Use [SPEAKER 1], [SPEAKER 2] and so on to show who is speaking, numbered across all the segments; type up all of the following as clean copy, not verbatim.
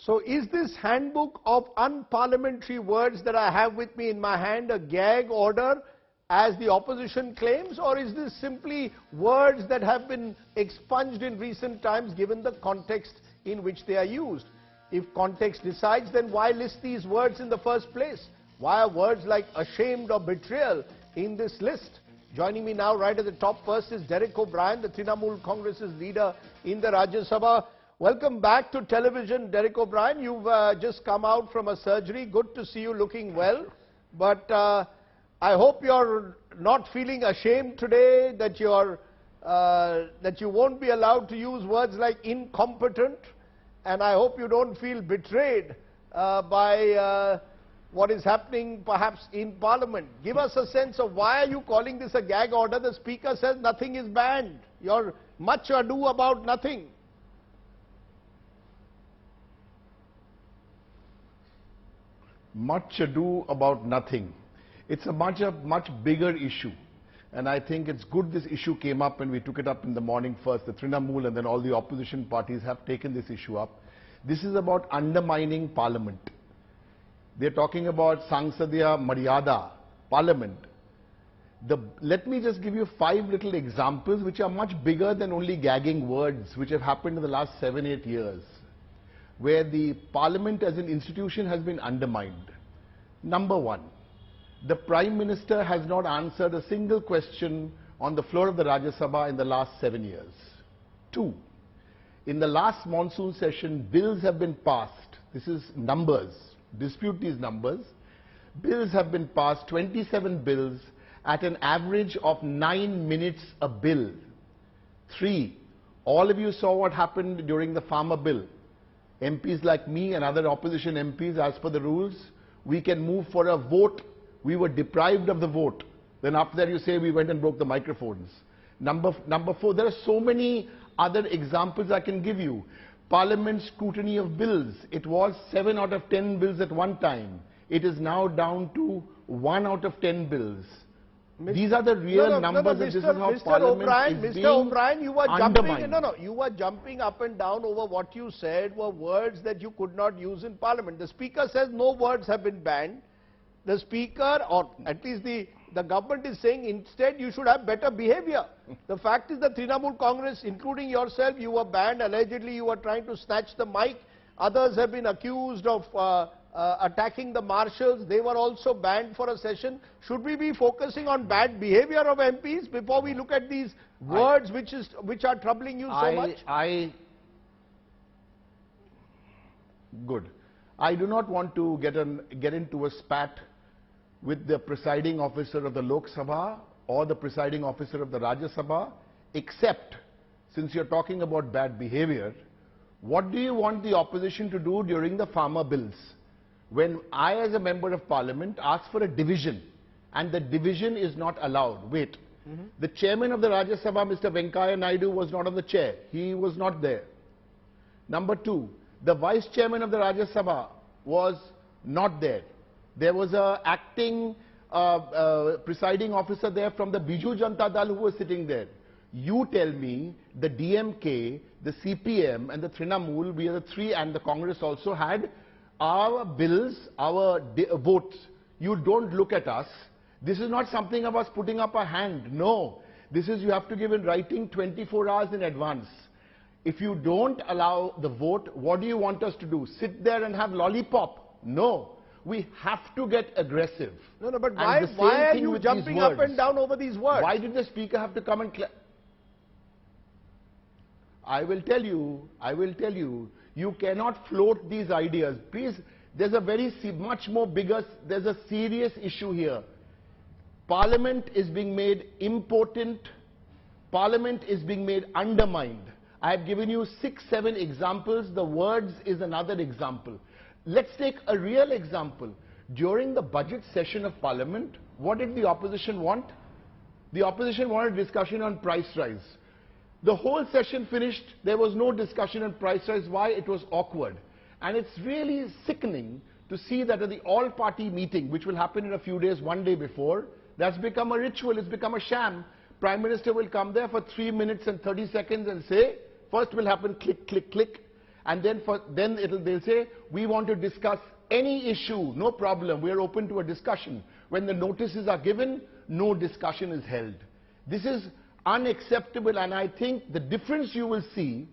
[SPEAKER 1] So is this handbook of unparliamentary words that I have with me in my hand a gag order as the opposition claims, or is this simply words that have been expunged in recent times given the context in which they are used? If context decides, then why list these words in the first place? Why are words like ashamed or betrayal in this list? Joining me now right at the top first is Derek O'Brien, the Trinamool Congress's leader in the Rajya Sabha. Welcome back to television, Derek O'Brien. You've just come out from a surgery. Good to see you looking well. But I hope you're not feeling ashamed today that you won't be allowed to use words like incompetent. And I hope you don't feel betrayed by what is happening perhaps in Parliament. Give us a sense of why are you calling this a gag order? The Speaker says nothing is banned. You're much ado about nothing.
[SPEAKER 2] Much ado about nothing. It's a much bigger issue. And I think it's good this issue came up and we took it up in the morning first. The Trinamool and then all the opposition parties have taken this issue up. This is about undermining Parliament. They're talking about Sangsadiya Maryada, Parliament. Let me just give you 5 little examples which are much bigger than only gagging words which have happened in the last 7-8 years, where the Parliament as an institution has been undermined. Number 1, the Prime Minister has not answered a single question on the floor of the Rajya Sabha in the last 7 years. 2, in the last monsoon session, bills have been passed. This is numbers. Dispute these numbers. Bills have been passed, 27 bills, at an average of 9 minutes a bill. 3, all of you saw what happened during the farmer bill. MPs like me and other opposition MPs, as per the rules, we can move for a vote. We were deprived of the vote. Then after that you say we went and broke the microphones. Number 4, there are so many other examples I can give you. Parliament scrutiny of bills. It was 7 out of 10 bills at one time. It is now down to 1 out of 10 bills. These are the real numbers, and this is how Parliament is being
[SPEAKER 1] Mr. O'Brien, you were
[SPEAKER 2] undermined.
[SPEAKER 1] You were jumping up and down over what you said were words that you could not use in Parliament. The Speaker says no words have been banned. The Speaker, or at least the government is saying instead you should have better behavior. The fact is the Trinamool Congress, including yourself, you were banned. Allegedly you were trying to snatch the mic. Others have been accused of attacking the marshals. They were also banned for a session. Should we be focusing on bad behavior of MPs before we look at these words which are troubling you so much?
[SPEAKER 2] Good. I do not want to get into a spat with the presiding officer of the Lok Sabha or the presiding officer of the Rajya Sabha, except, since you're talking about bad behavior, what do you want the opposition to do during the farmer bills? When I, as a member of Parliament, ask for a division, and the division is not allowed. Wait. The chairman of the Rajya Sabha, Mr. Venkaiah Naidu, was not on the chair. He was not there. Number 2, the vice chairman of the Rajya Sabha was not there. There was an acting presiding officer there from the Biju Janata Dal who was sitting there. You tell me the DMK, the CPM and the Trinamool, we are the 3, and the Congress also had our bills, our votes. You don't look at us. This is not something of us putting up a hand. No. This is you have to give in writing 24 hours in advance. If you don't allow the vote, what do you want us to do? Sit there and have lollipop? No. We have to get aggressive.
[SPEAKER 1] No, but why are you jumping up and down over these words?
[SPEAKER 2] Why did the Speaker have to come and... I will tell you, you cannot float these ideas. Please, there's a much more bigger, there's a serious issue here. Parliament is being made impotent. Parliament is being made undermined. I have given you 6-7 examples. The words is another example. Let's take a real example. During the budget session of Parliament, what did the opposition want? The opposition wanted discussion on price rise. The whole session finished, there was no discussion on price rise. Why? It was awkward. And it's really sickening to see that at the all-party meeting, which will happen in a few days, one day before, that's become a ritual, it's become a sham. Prime Minister will come there for 3 minutes and 30 seconds and say, first will happen click, click, click. And then they'll say, we want to discuss any issue, no problem, we are open to a discussion. When the notices are given, no discussion is held. This is unacceptable, and I think the difference you will see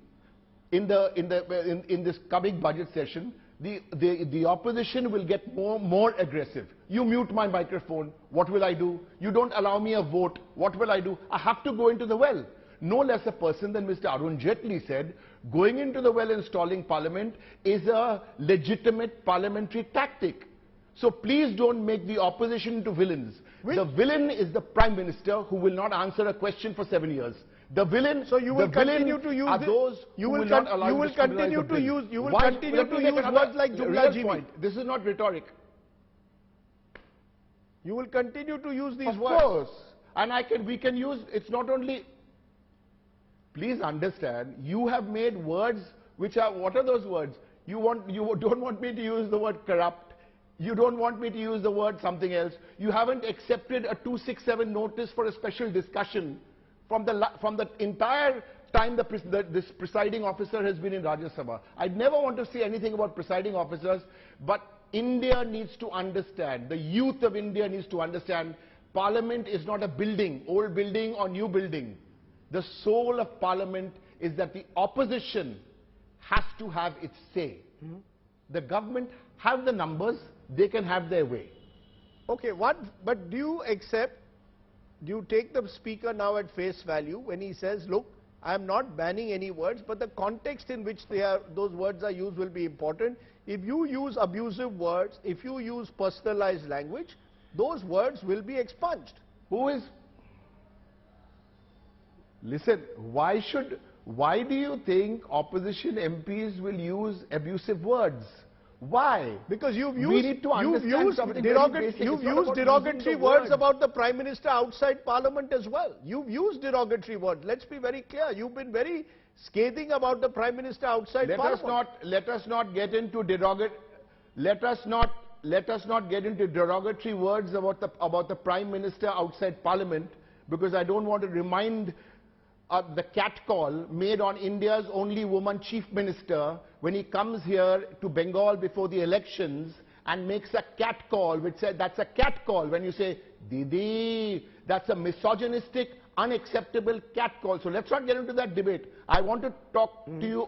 [SPEAKER 2] in this coming budget session, the opposition will get more aggressive. You mute my microphone, what will I do? You don't allow me a vote, what will I do? I have to go into the well. No less a person than Mr. Arun Jaitley said, going into the well and stalling Parliament is a legitimate parliamentary tactic. So please don't make the opposition into villains. The villain is the Prime Minister who will not answer a question for 7 years. The villain,
[SPEAKER 1] so you will continue to use
[SPEAKER 2] those
[SPEAKER 1] you
[SPEAKER 2] who
[SPEAKER 1] will
[SPEAKER 2] will not allow
[SPEAKER 1] you will continue to use words like Jumla Jimi.
[SPEAKER 2] This is not rhetoric.
[SPEAKER 1] You will continue to use these
[SPEAKER 2] words. Of course. And we can use, it's not only, please understand, you have made words which are, what are those words? You don't want me to use the word corrupt. You don't want me to use the word something else. You haven't accepted a 267 notice for a special discussion from the entire time this presiding officer has been in Rajya Sabha. I never want to say anything about presiding officers, but India needs to understand, the youth of India needs to understand, Parliament is not a building, old building or new building. The soul of Parliament is that the opposition has to have its say. The government have the numbers, they can have their way.
[SPEAKER 1] Okay, but do you accept, do you take the speaker now at face value when he says, look, I am not banning any words, but the context in which those words are used will be important. If you use abusive words, if you use personalized language, those words will be expunged.
[SPEAKER 2] Listen, why do you think opposition MPs will use abusive words? Why?
[SPEAKER 1] Because you've
[SPEAKER 2] used
[SPEAKER 1] derogatory words about the Prime Minister outside Parliament as well. You've used derogatory words. Let's be very clear. You've been very scathing about the Prime Minister outside Parliament.
[SPEAKER 2] Let us not get into derogatory words about the Prime Minister outside Parliament, because I don't want to remind the catcall made on India's only woman chief minister when he comes here to Bengal before the elections and makes a catcall, which said, that's a catcall when you say, Didi, that's a misogynistic, unacceptable catcall. So let's not get into that debate. I want to talk to you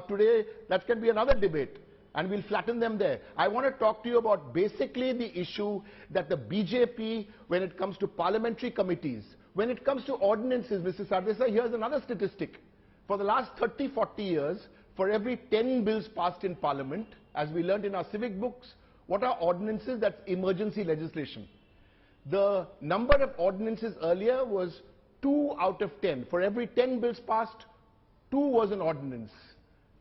[SPEAKER 2] today, that can be another debate, and we'll flatten them there. I want to talk to you about basically the issue that the BJP, when it comes to parliamentary committees, when it comes to ordinances, Mr. Sardesai, here's another statistic. For the last 30-40 years, for every 10 bills passed in Parliament, as we learned in our civic books, what are ordinances? That's emergency legislation. The number of ordinances earlier was 2 out of 10. For every 10 bills passed, 2 was an ordinance.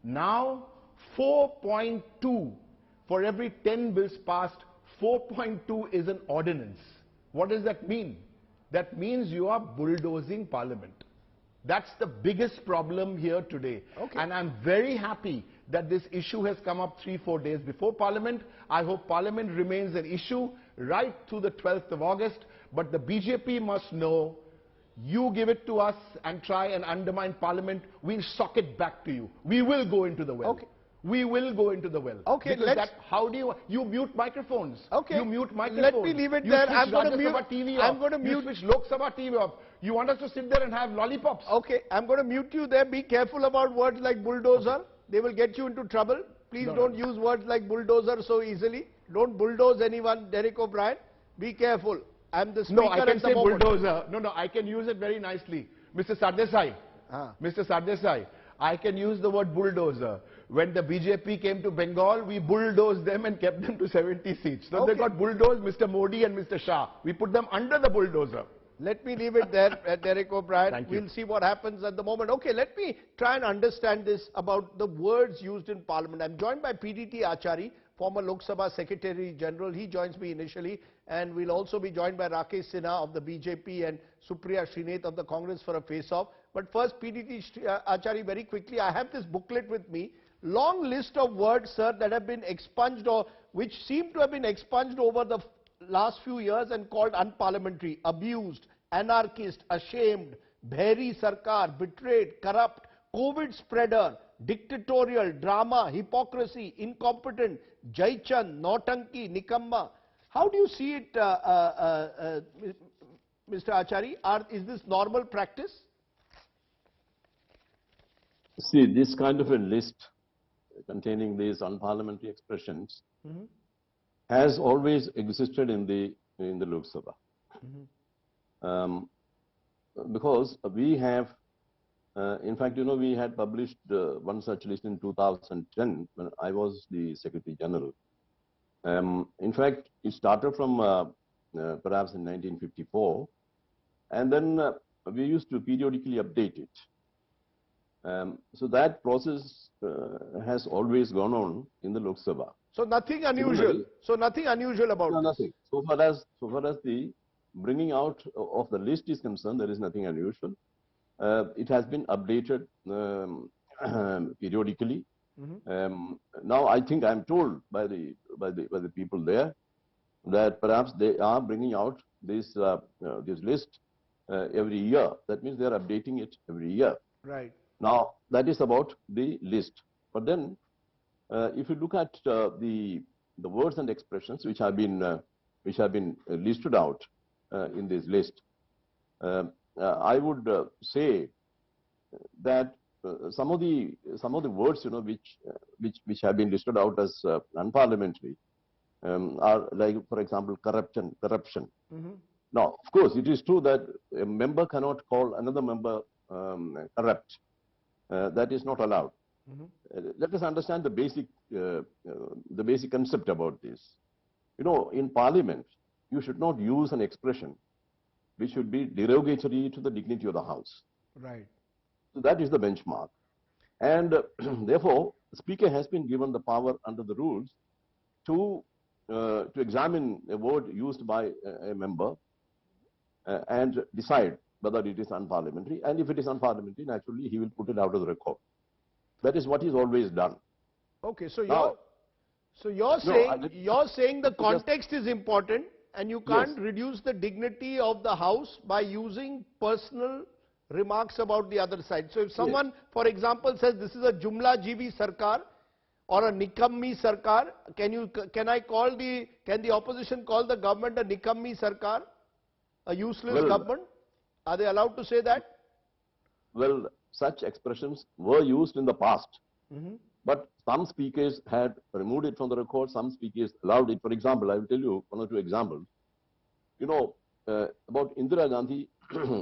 [SPEAKER 2] Now, 4.2. For every 10 bills passed, 4.2 is an ordinance. What does that mean? That means you are bulldozing Parliament. That's the biggest problem here today.
[SPEAKER 1] Okay.
[SPEAKER 2] And I'm very happy that this issue has come up 3-4 days before Parliament. I hope Parliament remains an issue right through the 12th of August. But the BJP must know, you give it to us and try and undermine Parliament, we'll sock it back to you. We will go into the well.
[SPEAKER 1] Okay.
[SPEAKER 2] We will go into the well.
[SPEAKER 1] Okay,
[SPEAKER 2] how do you mute microphones?
[SPEAKER 1] Okay.
[SPEAKER 2] You mute microphones.
[SPEAKER 1] Let me leave it there. I'm going to mute
[SPEAKER 2] TV off.
[SPEAKER 1] I'm going to mute.
[SPEAKER 2] You switch Lok Sabha TV off. You want us to sit there and have lollipops?
[SPEAKER 1] Okay, I'm going to mute you there. Be careful about words like bulldozer. Okay. They will get you into trouble. Please don't use words like bulldozer so easily. Don't bulldoze anyone, Derek O'Brien. Be careful. I'm the speaker.
[SPEAKER 2] No, I can say bulldozer. No, I can use it very nicely. Mr. Sardesai. Mr. Sardesai, I can use the word bulldozer. When the BJP came to Bengal, we bulldozed them and kept them to 70 seats. So they got bulldozed, Mr. Modi and Mr. Shah. We put them under the bulldozer.
[SPEAKER 1] Let me leave it there, Derek O'Brien.
[SPEAKER 2] Thank you.
[SPEAKER 1] We'll see what happens at the moment. Okay, let me try and understand this about the words used in Parliament. I'm joined by PDT Achari, former Lok Sabha Secretary General. He joins me initially. And we'll also be joined by Rakesh Sinha of the BJP and Supriya Srinath of the Congress for a face-off. But first, PDT Achari, very quickly, I have this booklet with me. Long list of words, sir, that have been expunged or which seem to have been expunged over the last few years and called unparliamentary: abused, anarchist, ashamed, bheri sarkar, betrayed, corrupt, COVID spreader, dictatorial, drama, hypocrisy, incompetent, Jaichand, Nautanki, Nikamma. How do you see it, Mr. Achari? Is this normal practice?
[SPEAKER 3] See, this kind of a list containing these unparliamentary expressions has always existed in the Lok Sabha. Because we have, in fact, you know, we had published one such list in 2010 when I was the Secretary General. In fact, it started from perhaps in 1954, and then we used to periodically update it. So that process has always gone on in the Lok Sabha.
[SPEAKER 1] So nothing unusual. So nothing unusual about this.
[SPEAKER 3] Nothing. So far as the bringing out of the list is concerned, there is nothing unusual. It has been updated periodically. Now I think I'm told by the people there that perhaps they are bringing out this list every year. That means they are updating it every year.
[SPEAKER 1] Right.
[SPEAKER 3] Now that is about the list. But then, if you look at the words and expressions which have been listed out in this list, I would say that some of the words, you know, which have been listed out as unparliamentary are like, for example, corruption. Now, of course, it is true that a member cannot call another member corrupt. That is not allowed. Let us understand the basic concept about this. You know, in Parliament, you should not use an expression which should be derogatory to the dignity of the House.
[SPEAKER 1] Right.
[SPEAKER 3] So that is the benchmark. And therefore, the Speaker has been given the power under the rules to examine a word used by a member and decide whether it is unparliamentary. And if it is unparliamentary, naturally, he will put it out of the record. That is what he's always done.
[SPEAKER 1] Okay, so you're saying the context is important, and you can't reduce the dignity of the House by using personal remarks about the other side. So if someone, for example, says this is a Jumla Jivi Sarkar or a Nikammi Sarkar, can the opposition call the government a Nikammi Sarkar, a useless government? Are they allowed to say that?
[SPEAKER 3] Well, such expressions were used in the past, but some speakers had removed it from the record, some speakers allowed it. For example, I will tell you one or two examples. You know, about Indira Gandhi,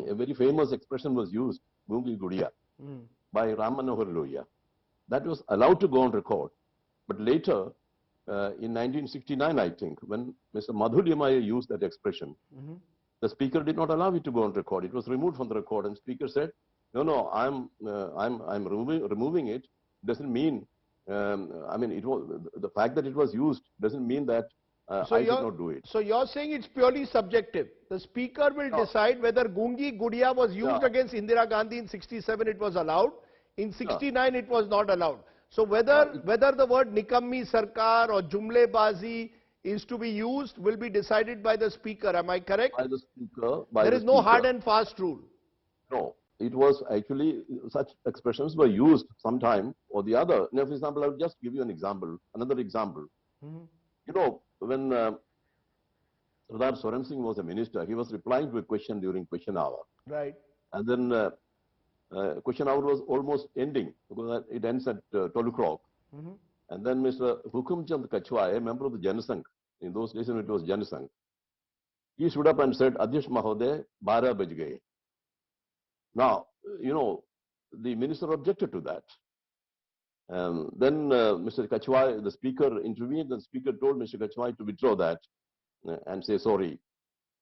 [SPEAKER 3] a very famous expression was used, Gungi Gudiya, by Ram Manohar Lohia. That was allowed to go on record. But later, in 1969, I think, when Mr. Madhu Limaya used that expression, the speaker did not allow it to go on record. It was removed from the record, and speaker said, "No, I'm removing it. Doesn't mean, I mean, it was the fact that it was used doesn't mean that I did not do it."
[SPEAKER 1] So you're saying it's purely subjective. The speaker will decide whether Gungi Gudiya was used against Indira Gandhi in 67, it was allowed. In 69, it was not allowed. So whether the word Nikammi Sarkar or Jumle Bazi is to be used will be decided by the speaker. Am I correct?
[SPEAKER 3] By the speaker.
[SPEAKER 1] There is no hard and fast rule.
[SPEAKER 3] No. It was actually, such expressions were used sometime or the other. Now, for example, I will just give you an example, another example. You know, when Sardar Soren Singh was a minister, he was replying to a question during question hour.
[SPEAKER 1] Right.
[SPEAKER 3] And then question hour was almost ending, because it ends at 12 o'clock. And then Mr. Hukumchand Kachwa, a member of the Janasangh, in those days it was Janasangh, he stood up and said, "Adhyash Mahodaya, 12 baj gaye." Now, you know, the minister objected to that. Then Mr. Kachwai, the speaker, intervened. The speaker told Mr. Kachwai to withdraw that and say sorry.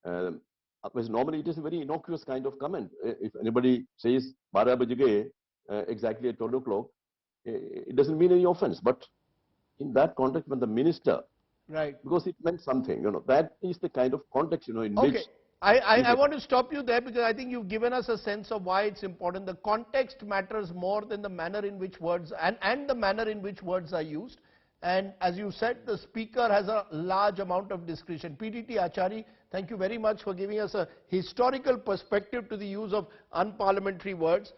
[SPEAKER 3] Normally, it is a very innocuous kind of comment. If anybody says 12 baj gaye exactly at 12 o'clock, it doesn't mean any offense. But in that context, when the minister, because it meant something, you know, that is the kind of context, you know, in which...
[SPEAKER 1] I want to stop you there, because I think you've given us a sense of why it's important. The context matters more than the manner in which words and the manner in which words are used. And as you said, the speaker has a large amount of discretion. PTT Achari, thank you very much for giving us a historical perspective to the use of unparliamentary words.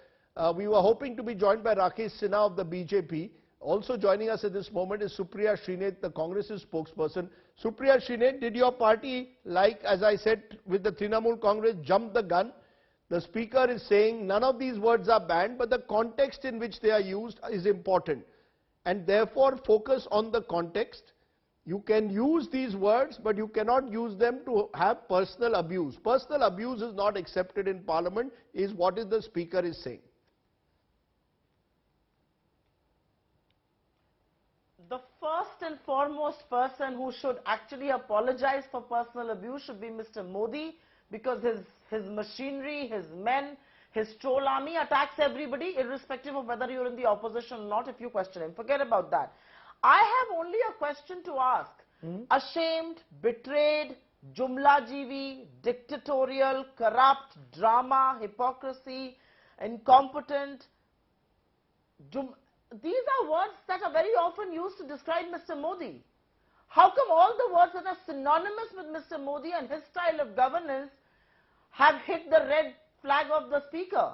[SPEAKER 1] We were hoping to be joined by Rakesh Sinha of the BJP. Also joining us at this moment is Supriya Srinath, the Congress's spokesperson. Supriya Srinath, did your party, like as I said with the Trinamool Congress, jump the gun? The speaker is saying none of these words are banned, but the context in which they are used is important. And therefore focus on the context. You can use these words, but you cannot use them to have personal abuse. Personal abuse is not accepted in Parliament, is what the speaker is saying.
[SPEAKER 4] The first and foremost person who should actually apologize for personal abuse should be Mr. Modi, because his machinery, his men, his troll army attacks everybody, irrespective of whether you're in the opposition or not. If you question him, forget about that. I have only a question to ask. Ashamed, betrayed, Jumla Jivi, dictatorial, corrupt, drama, hypocrisy, incompetent. These are words that are very often used to describe Mr. Modi. How come all the words that are synonymous with Mr. Modi and his style of governance have hit the red flag of the speaker?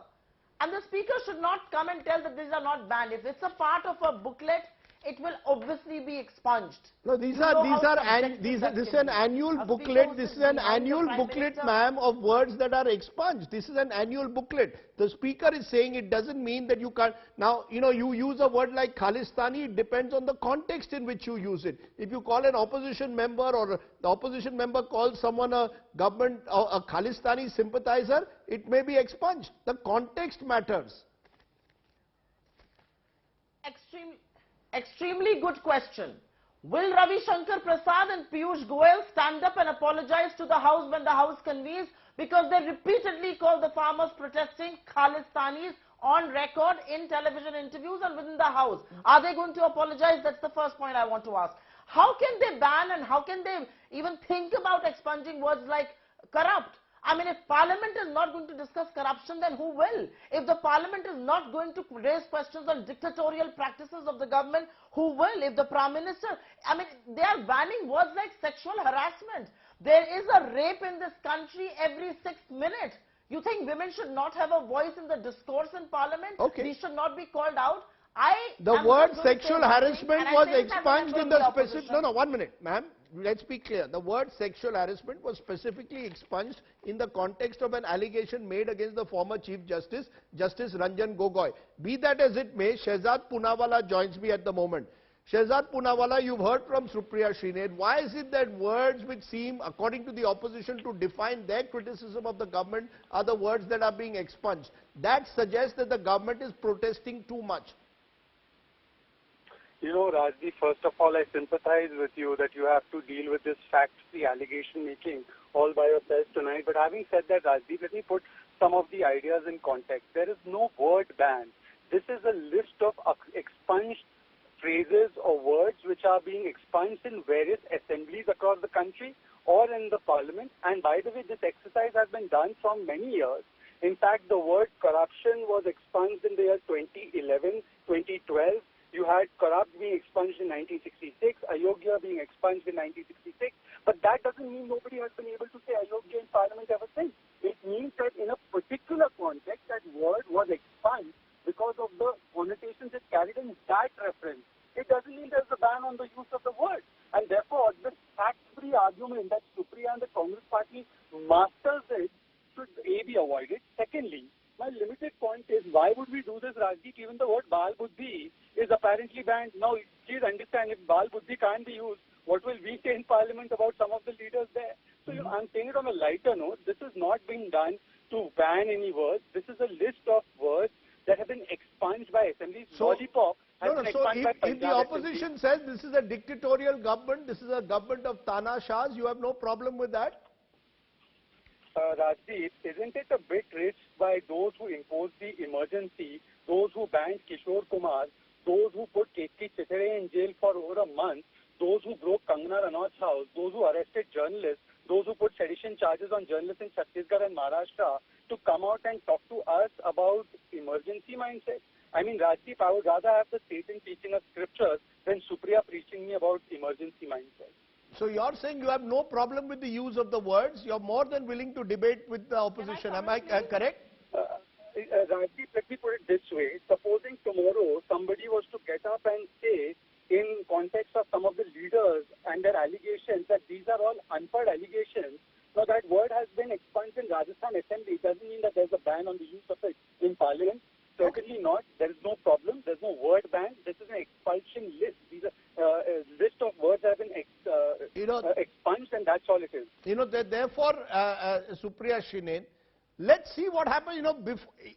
[SPEAKER 4] And the speaker should not come and tell that these are not banned. If it's a part of a booklet, it will obviously be expunged.
[SPEAKER 1] No, this is an annual booklet. This is an annual booklet, ma'am, of words that are expunged. This is an annual booklet. The speaker is saying it doesn't mean that you can't. Now, you use a word like Khalistani. It depends on the context in which you use it. If you call an opposition member, or the opposition member calls someone a government or a Khalistani sympathizer, it may be expunged. The context matters.
[SPEAKER 4] Extremely good question. Will Ravi Shankar Prasad and Piyush Goyal stand up and apologize to the House when the House convenes, because they repeatedly call the farmers protesting Khalistanis on record in television interviews and within the House? Are they going to apologize? That's the first point I want to ask. How can they ban, and how can they even think about expunging words like corrupt? I mean, if Parliament is not going to discuss corruption, then who will? If the Parliament is not going to raise questions on dictatorial practices of the government, who will? If the Prime Minister, I mean, they are banning words like sexual harassment. There is a rape in this country every 6th minute. You think women should not have a voice in the discourse in Parliament?
[SPEAKER 1] Okay.
[SPEAKER 4] These should not be called out?
[SPEAKER 1] The word sexual harassment was expunged in the specific... No, 1 minute, ma'am. Let's be clear. The word sexual harassment was specifically expunged in the context of an allegation made against the former Chief Justice, Justice Ranjan Gogoi. Be that as it may, Shehzad Poonawalla joins me at the moment. Shehzad Poonawalla, you've heard from Supriya Srinath. Why is it that words which seem, according to the opposition, to define their criticism of the government are the words that are being expunged? That suggests that the government is protesting too much.
[SPEAKER 5] You know, Rajdeep, first of all, I sympathize with you that you have to deal with this fact-free allegation making all by yourself tonight. But having said that, Rajdeep, let me put some of the ideas in context. There is no word ban. This is a list of expunged phrases or words which are being expunged in various assemblies across the country or in the Parliament. And by the way, this exercise has been done for many years. In fact, the word corruption was expunged in the year 2011, 2012. You had corrupt being expunged in 1966, Ayogya being expunged in 1966, but that doesn't mean nobody has been able to say Ayogya in Parliament ever since. It means that in a particular context, that word was expunged because of the connotations it carried in that reference. It doesn't mean there's a ban on the use of the word. And therefore, this fact-free argument that Supriya and the Congress party masters it should A, be avoided. Secondly, my limited point is, why would we do this, Rajdeep? Even the word Bal Buddhi is apparently banned. Now, please understand, if Bal Buddhi can't be used, what will we say in Parliament about some of the leaders there? So, I'm saying it on a lighter note. This is not being done to ban any words. This is a list of words that have been expunged by assemblies.
[SPEAKER 1] So,
[SPEAKER 5] Lollipop has been
[SPEAKER 1] so
[SPEAKER 5] expunged by
[SPEAKER 1] if the opposition says this is a dictatorial government, this is a government of Tana Shahs, you have no problem with that?
[SPEAKER 5] Rajdeep, isn't it a bit rich by those who imposed the emergency, those who banned Kishore Kumar, those who put Ketki Chitare in jail for over a month, those who broke Kangana Ranaut's house, those who arrested journalists, those who put sedition charges on journalists in Chhattisgarh and Maharashtra, to come out and talk to us about emergency mindset? I mean, Rajdeep, I would rather have the Satan teaching us scriptures than Supriya preaching me about emergency mindset.
[SPEAKER 1] So you're saying you have no problem with the use of the words, you're more than willing to debate with the opposition, am I correct?
[SPEAKER 5] Rajdeep, let me put it this way. Supposing tomorrow somebody was to get up and say, in context of some of the leaders and their allegations, that these are all unheard allegations. Now, that word has been expunged in Rajasthan Assembly. It doesn't mean that there's a ban on the use of it in Parliament. Certainly not. There is no problem. There's no word ban. This is an expulsion list. These are a list of words that have been expunged, and that's all it is.
[SPEAKER 1] Therefore, Supriya Shinen, let's see what happens.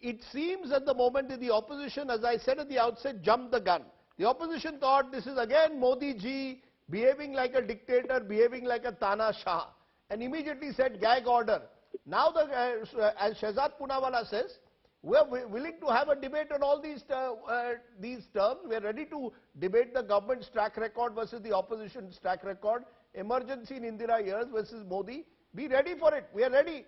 [SPEAKER 1] It seems at the moment that the opposition, as I said at the outset, jumped the gun. The opposition thought this is again Modi ji behaving like a dictator, behaving like a Tana Shah, and immediately said gag order. Now, as Shehzad Poonawalla says, we are willing to have a debate on all these terms. We are ready to debate the government's track record versus the opposition's track record. Emergency in Indira years versus Modi. Be ready for it. We are ready.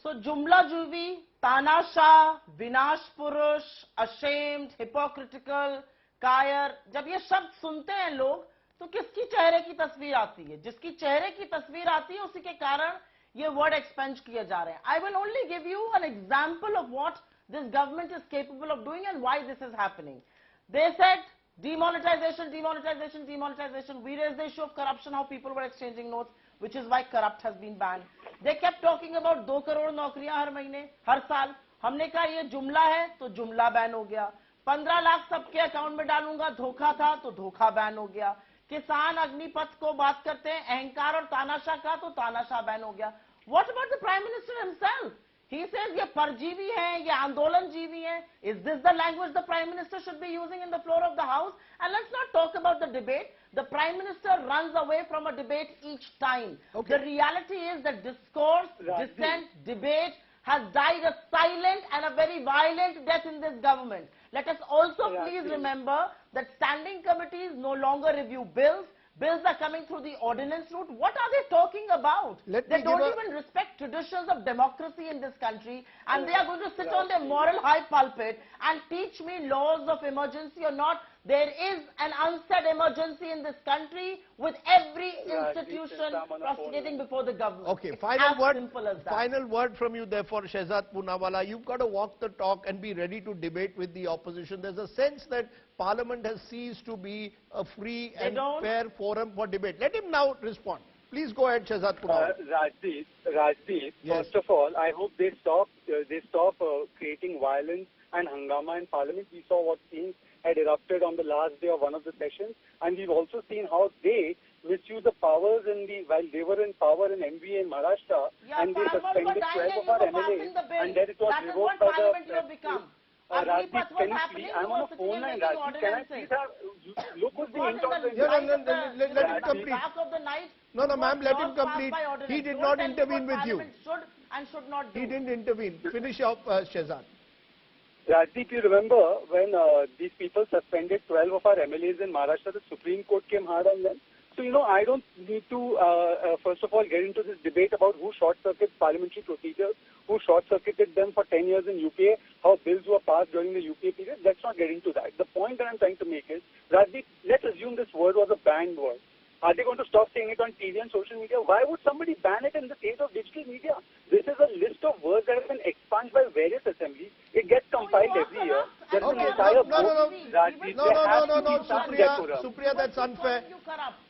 [SPEAKER 4] So, Jumla Juvi, Tanasha, Vinash Purush, ashamed, hypocritical, कायर, जब ये शब्द सुनते हैं लोग तो किसकी चेहरे की तस्वीर आती है? जिसकी चेहरे की तस्वीर आती है उसी के कारण ये वर्ड एक्सपेंज किए जा रहे हैं. I will only give you an example of what this government is capable of doing and why this is happening. They said demonetization, demonetization, demonetization. We raised the issue of corruption, how people were exchanging notes, which is why corrupt has been banned. They kept talking about 2 crore नौकरियां हर महीने, हर साल. हमने कहा ये जुमला है तो जुमला बैन हो गया. 15 लाख सबके अकाउंट में डालूंगा, धोखा था तो धोखा बैन हो गया. किसान अग्निपथ को बात करते हैं, अहंकार और तानाशाह का, तो तानाशाह बैन हो गया. What about the Prime Minister himself? He says ये परजीवी हैं, ये आंदोलनजीवी हैं. Is this the language the Prime Minister should be using in the floor of the House? And let's not talk about the debate. The Prime Minister runs away from a debate each time. Okay. The reality is that discourse, dissent, debate has died a silent and a very violent death in this government. Let us also please remember that standing committees no longer review bills. Bills are coming through the ordinance route. What are they talking about? They don't even respect traditions of democracy in this country, and they are going to sit on their moral high pulpit and teach me laws of emergency or not. There is an unsaid emergency in this country with every institution prosecuting before the government.
[SPEAKER 1] Okay, final word from you therefore, Shehzad Poonawalla. You've got to walk the talk and be ready to debate with the opposition. There's a sense that Parliament has ceased to be a free and fair forum for debate. Let him now respond. Please go ahead, Shehzad Poonawalla.
[SPEAKER 5] Rajdeep, yes. First of all, I hope they stop creating violence and hangama in Parliament. We saw what scenes had erupted on the last day of one of the sessions, and we've also seen how they misused the powers while they were in power in MVA in Maharashtra, and they suspended 12 of our MLAs, and then it was revoked by the... Rajdeep, can you please, I'm on a phone line, Rajdeep, can I please have, look who's the intervention.
[SPEAKER 1] Let him complete. No, ma'am, let him complete. He did not intervene with you. He didn't intervene. Finish off, Shehzad.
[SPEAKER 5] Rajdeep, you remember when these people suspended 12 of our MLAs in Maharashtra, the Supreme Court came hard on them. So, I don't need to, first of all, get into this debate about who short-circuited parliamentary procedures, who short-circuited them for 10 years in UPA, how bills were passed during the UPA period. Let's not get into that. The point that I'm trying to make is, Rajdeep, let's assume this word was a banned word. Are they going to stop saying it on TV and social media? Why would somebody ban it in the age of digital media? This is a list of words that have been expunged by various assemblies. It gets compiled every year. There's an entire book.
[SPEAKER 1] No, Supriya, that's unfair.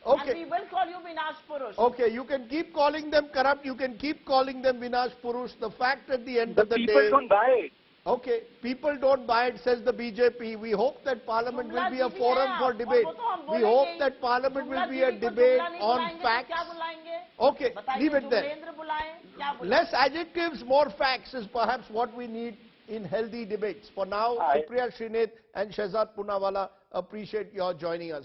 [SPEAKER 1] Okay.
[SPEAKER 4] And we will call you Vinash Purush.
[SPEAKER 1] Okay, you can keep calling them corrupt. You can keep calling them Vinash Purush. The fact at the end of the day...
[SPEAKER 5] people don't buy it.
[SPEAKER 1] Okay, people don't buy it, says the BJP. We hope that Parliament will be a forum for debate. We hope that Parliament will be a debate on facts. Okay, leave it there. Less adjectives, more facts is perhaps what we need in healthy debates. For now, Supriya Shinen and Shehzad Poonawalla, appreciate your joining us.